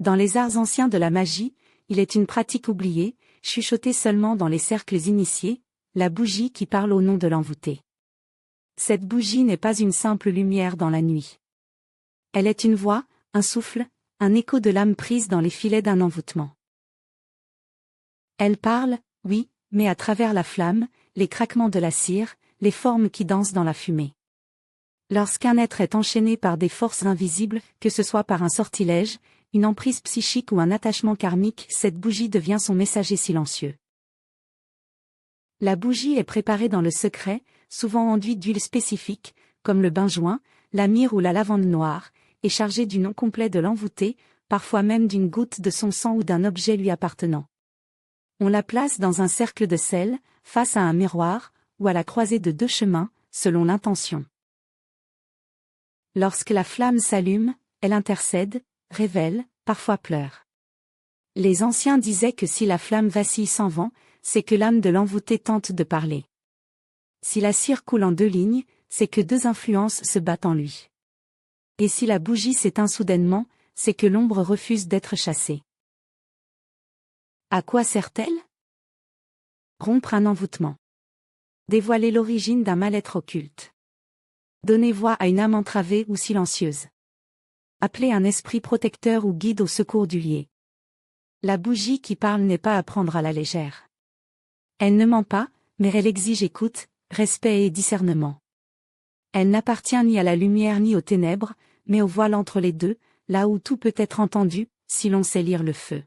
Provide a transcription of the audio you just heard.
Dans les arts anciens de la magie, il est une pratique oubliée, chuchotée seulement dans les cercles initiés, la bougie qui parle au nom de l'envoûté. Cette bougie n'est pas une simple lumière dans la nuit. Elle est une voix, un souffle, un écho de l'âme prise dans les filets d'un envoûtement. Elle parle, oui, mais à travers la flamme, les craquements de la cire, les formes qui dansent dans la fumée. Lorsqu'un être est enchaîné par des forces invisibles, que ce soit par un sortilège, une emprise psychique ou un attachement karmique, cette bougie devient son messager silencieux. La bougie est préparée dans le secret, souvent enduite d'huile spécifique, comme le benjoin, la myrrhe ou la lavande noire, et chargée du nom complet de l'envoûté, parfois même d'une goutte de son sang ou d'un objet lui appartenant. On la place dans un cercle de sel, face à un miroir, ou à la croisée de deux chemins, selon l'intention. Lorsque la flamme s'allume, elle intercède, révèle, parfois pleure. Les anciens disaient que si la flamme vacille sans vent, c'est que l'âme de l'envoûté tente de parler. Si la cire coule en deux lignes, c'est que deux influences se battent en lui. Et si la bougie s'éteint soudainement, c'est que l'ombre refuse d'être chassée. À quoi sert-elle? Rompre un envoûtement. Dévoiler l'origine d'un mal-être occulte. Donner voix à une âme entravée ou silencieuse. Appeler un esprit protecteur ou guide au secours du lié. La bougie qui parle n'est pas à prendre à la légère. Elle ne ment pas, mais elle exige écoute, respect et discernement. Elle n'appartient ni à la lumière ni aux ténèbres, mais au voile entre les deux, là où tout peut être entendu, si l'on sait lire le feu.